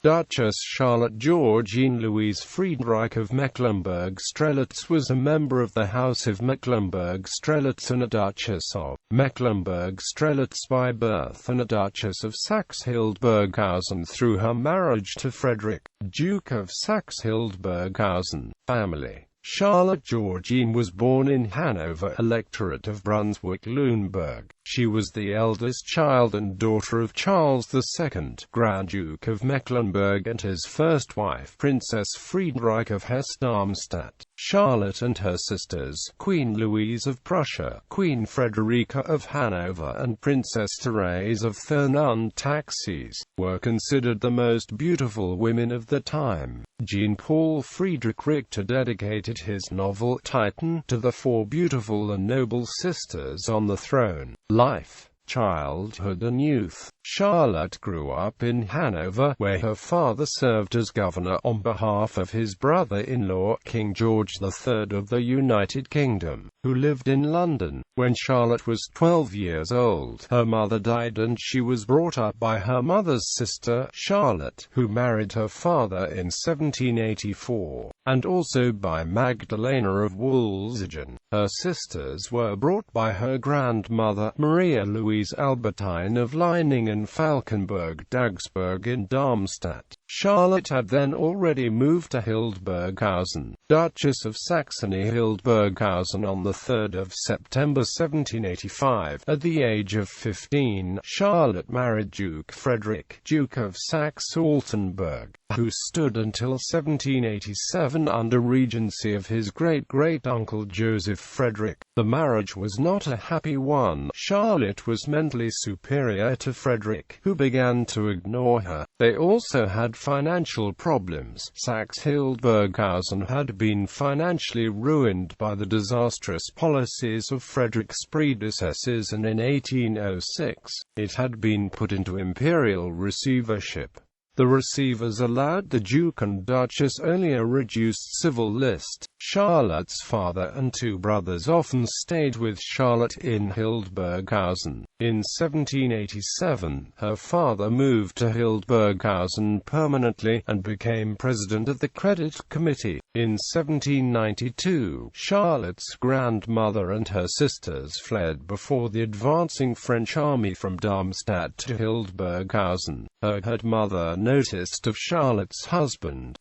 Duchess Charlotte Georgine Louise Friederike of Mecklenburg-Strelitz was a member of the House of Mecklenburg-Strelitz and a Duchess of Mecklenburg-Strelitz by birth and a Duchess of Saxe-Hildburghausen through her marriage to Frederick, Duke of Saxe-Hildburghausen, family. Charlotte Georgine was born in Hanover, Electorate of Brunswick-Lüneburg. She was the eldest child and daughter of Charles II, Grand Duke of Mecklenburg, and his first wife, Princess Friederike of Hesse-Darmstadt. Charlotte and her sisters, Queen Luise of Prussia, Queen Friederike of Hanover, and Princess Therese of Thurn-und-Taxis, were considered the most beautiful women of the time. Jean-Paul Friedrich Richter dedicated his novel Titan to the four beautiful and noble sisters on the throne. Life, childhood and youth. Charlotte grew up in Hanover, where her father served as governor on behalf of his brother-in-law, King George III of the United Kingdom, who lived in London. When Charlotte was 12 years old, her mother died and she was brought up by her mother's sister, Charlotte, who married her father in 1784, and also by Magdalena of Wulzingen. Her sisters were brought by her grandmother, Maria Louise Albertine of Leiningen and Falkenberg-Dagsburg in Darmstadt. Charlotte had then already moved to Hildburghausen, Duchess of Saxe-Hildburghausen, on the 3rd of September 1785. At the age of 15, Charlotte married Duke Frederick, Duke of Saxe-Hildburghausen, who stood until 1787 under regency of his great-great-uncle Joseph Frederick. The marriage was not a happy one. Charlotte was mentally superior to Frederick, who began to ignore her. They also had financial problems. Saxe-Hildburghausen had been financially ruined by the disastrous policies of Frederick's predecessors, and in 1806, it had been put into imperial receivership. The receivers allowed the Duke and Duchess only a reduced civil list. Charlotte's father and two brothers often stayed with Charlotte in Hildburghausen. In 1787, her father moved to Hildburghausen permanently, and became president of the Credit Committee. In 1792, Charlotte's grandmother and her sisters fled before the advancing French army from Darmstadt to Hildburghausen. Her mother noticed of Charlotte's husband,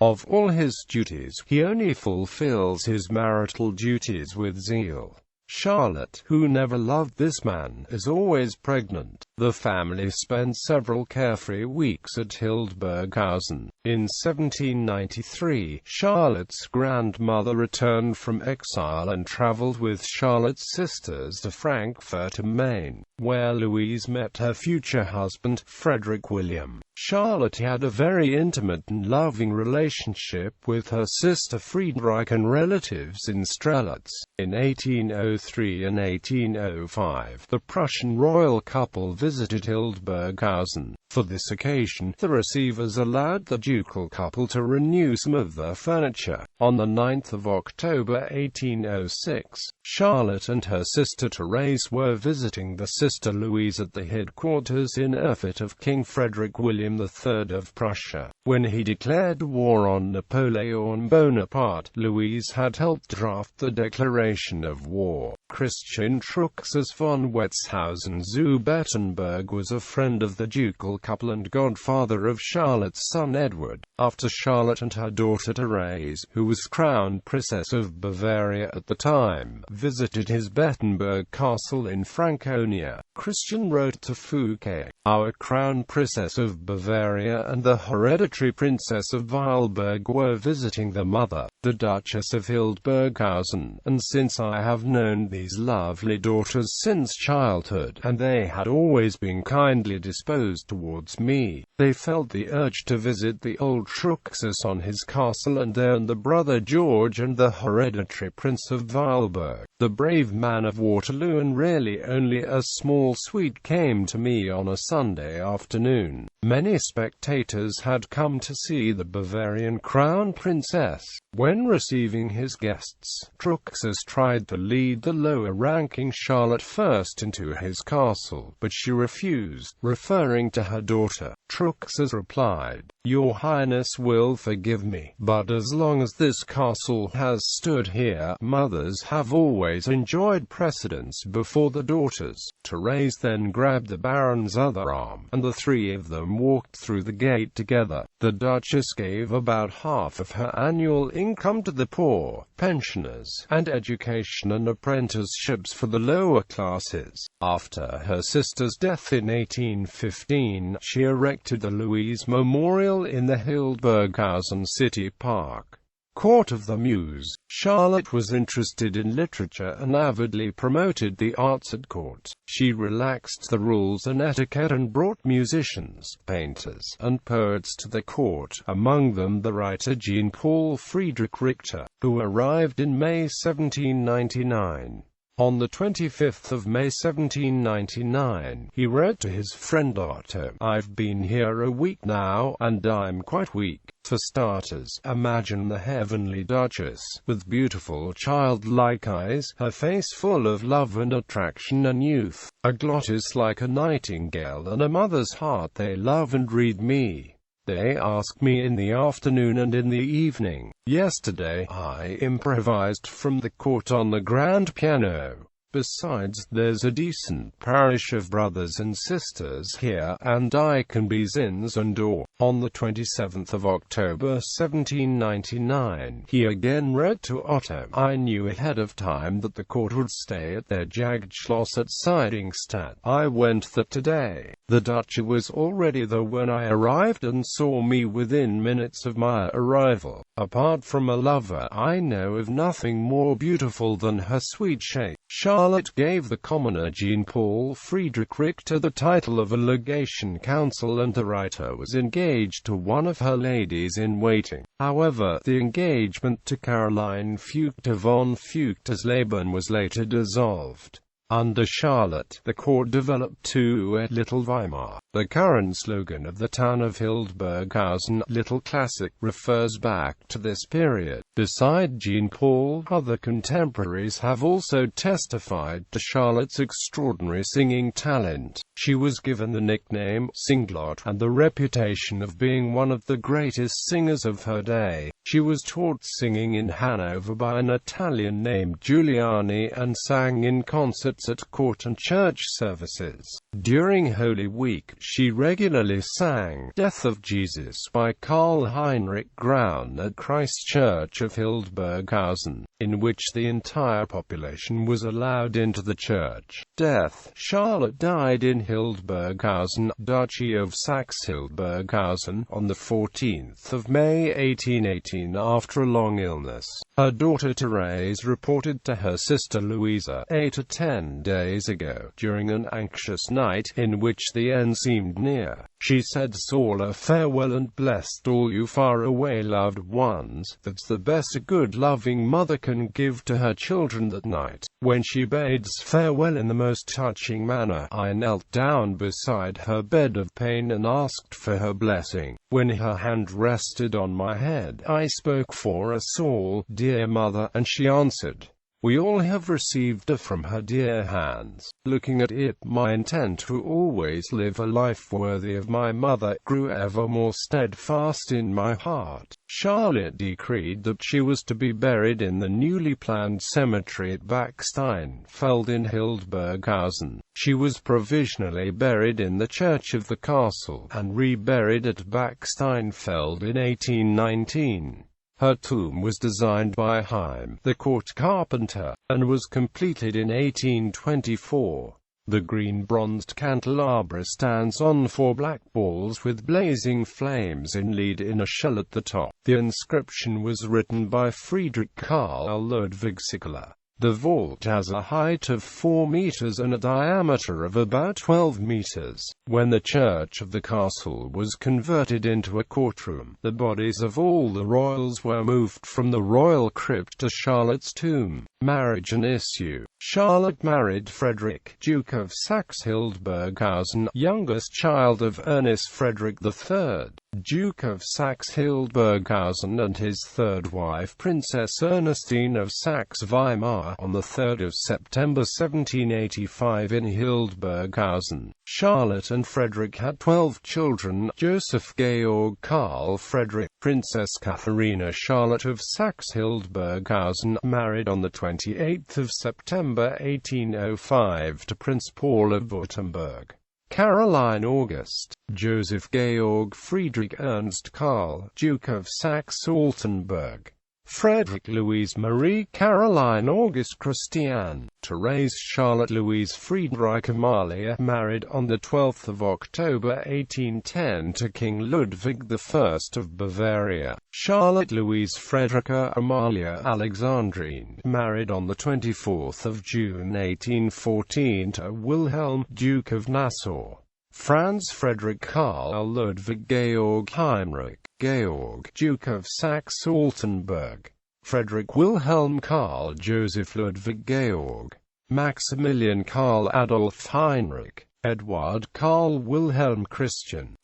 Of all his duties, he only fulfills his marital duties with zeal. Charlotte, who never loved this man, is always pregnant. The family spent several carefree weeks at Hildburghausen. In 1793, Charlotte's grandmother returned from exile and traveled with Charlotte's sisters to Frankfurt am Main, where Louise met her future husband, Frederick William. Charlotte had a very intimate and loving relationship with her sister Friederike and relatives in Strelitz. In 1803 and 1805, the Prussian royal couple visited Hildburghausen. For this occasion, the receivers allowed the ducal couple to renew some of their furniture. On the 9th of October 1806, Charlotte and her sister Therese were visiting the sister Louise at the headquarters in Erfurt of King Frederick William III of Prussia. When he declared war on Napoleon Bonaparte, Louise had helped draft the declaration of war. Christian Truxas von Wetzhausen zu Bettenberg was a friend of the ducal couple and godfather of Charlotte's son Edward. After Charlotte and her daughter Therese, who was Crown Princess of Bavaria at the time, visited his Bettenberg castle in Franconia, Christian wrote to Fouquet, "Our Crown Princess of Bavaria and the hereditary Princess of Weilburg were visiting the mother, the Duchess of Hildburghausen, and since I have known these lovely daughters since childhood, and they had always been kindly disposed towards me, they felt the urge to visit the old Truxas on his castle and there and the brother George and the hereditary Prince of Weilburg. the brave man of Waterloo, and really only a small suite came to me on a Sunday afternoon. Many spectators had come to see the Bavarian crown princess. When receiving his guests, Duchess tried to lead the lower-ranking Charlotte first into his castle, but she refused. Referring to her daughter, Duchess replied, "Your Highness will forgive me, but as long as this castle has stood here, mothers have always enjoyed precedence before the daughters." Therese then grabbed the Baron's other arm, and the three of them walked through the gate together. The Duchess gave about half of her annual income to the poor, pensioners, and education and apprenticeships for the lower classes. After her sister's death in 1815, she erected the Luise Memorial in the Hildburghausen City Park. Court of the Muse. Charlotte was interested in literature and avidly promoted the arts at court. She relaxed the rules and etiquette and brought musicians, painters, and poets to the court, among them the writer Jean-Paul Friedrich Richter, who arrived in May 1799. On the 25th of May 1799, he wrote to his friend Otto, "I've been here a week now, and I'm quite weak. For starters, imagine the heavenly Duchess, with beautiful childlike eyes, her face full of love and attraction and youth, a glottis like a nightingale and a mother's heart. They love and read me. They ask me in the afternoon and in the evening. Yesterday, I improvised from the court on the grand piano. Besides, there's a decent parish of brothers and sisters here, and I can be Zins and or." On the 27th of October 1799, he again wrote to Otto, "I knew ahead of time that the court would stay at their Jagdschloss at Seidenstadt. I went there today. The Duchess was already there when I arrived and saw me within minutes of my arrival. Apart from a lover, I know of nothing more beautiful than her sweet shape." Charlotte gave the commoner Jean-Paul Friedrich Richter the title of a legation counsel, and the writer was engaged to one of her ladies-in-waiting. However, the engagement to Caroline Fuchs von Fuchs-Leben was later dissolved. Under Charlotte, the court developed to a Little Weimar. The current slogan of the town of Hildburghausen, Little Classic, refers back to this period. Beside Jean-Paul, other contemporaries have also testified to Charlotte's extraordinary singing talent. She was given the nickname Singlot and the reputation of being one of the greatest singers of her day. She was taught singing in Hanover by an Italian named Giuliani and sang in concerts at court and church services. During Holy Week, she regularly sang "Death of Jesus" by Karl Heinrich Graun at Christ Church of Hildburghausen, in which the entire population was allowed into the church. Death. Charlotte died in Hildburghausen, Duchy of Saxe-Hildburghausen, on the 14th of May 1818 after a long illness. Her daughter Therese reported to her sister Luise 8 or 10 days ago, during an anxious night, in which the end seemed near. She said, "Saula, farewell and blessed all you far-away loved ones. That's the best a good loving mother can give to her children that night." When she bade us farewell in the most touching manner, I knelt down beside her bed of pain and asked for her blessing. When her hand rested on my head, I spoke for us all, "Dear mother," and she answered, "We all have received it from her dear hands." Looking at it, my intent to always live a life worthy of my mother grew ever more steadfast in my heart. Charlotte decreed that she was to be buried in the newly planned cemetery at Bachsteinfeld in Hildburghausen. She was provisionally buried in the church of the castle, and reburied at Bachsteinfeld in 1819. Her tomb was designed by Heim, the court carpenter, and was completed in 1824. The green bronzed candelabra stands on 4 black balls with blazing flames inlaid in a shell at the top. The inscription was written by Friedrich Karl Ludwig Sickler. The vault has a height of 4 meters and a diameter of about 12 meters. When the church of the castle was converted into a courtroom, the bodies of all the royals were moved from the royal crypt to Charlotte's tomb. Marriage and issue. Charlotte married Frederick, Duke of Saxe-Hildburghausen, youngest child of Ernest Frederick III, Duke of Saxe-Hildburghausen, and his third wife Princess Ernestine of Saxe-Weimar, on the 3rd of September 1785 in Hildburghausen. Charlotte and Frederick had 12 children: Joseph Georg Karl Frederick, Princess Katharina Charlotte of Saxe-Hildburghausen, married on the 28th of September 1805 to Prince Paul of Württemberg. Caroline August, Joseph Georg Friedrich Ernst Karl, Duke of Saxe-Altenburg. Frederick Louise Marie Caroline August Christiane, Therese Charlotte Louise Friederike Amalia, married on the 12th of October 1810 to King Ludwig I of Bavaria. Charlotte Louise Friederike Amalia Alexandrine, married on the 24th of June 1814 to Wilhelm, Duke of Nassau. Franz Frederick Karl Ludwig Georg Heinrich Georg, Duke of Saxe-Altenburg. Frederick Wilhelm Karl Joseph Ludwig Georg. Maximilian Karl Adolf Heinrich. Eduard Karl Wilhelm Christian.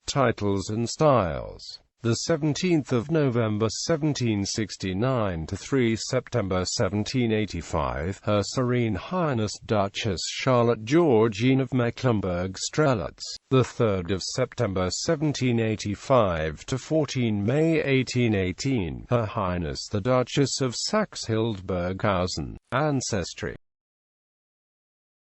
Titles and styles. The 17th of November 1769 to 3 September 1785, Her Serene Highness Duchess Charlotte Georgine of Mecklenburg-Strelitz. The 3rd of September 1785 to 14 May 1818, Her Highness the Duchess of Saxe-Hildburghausen. Ancestry.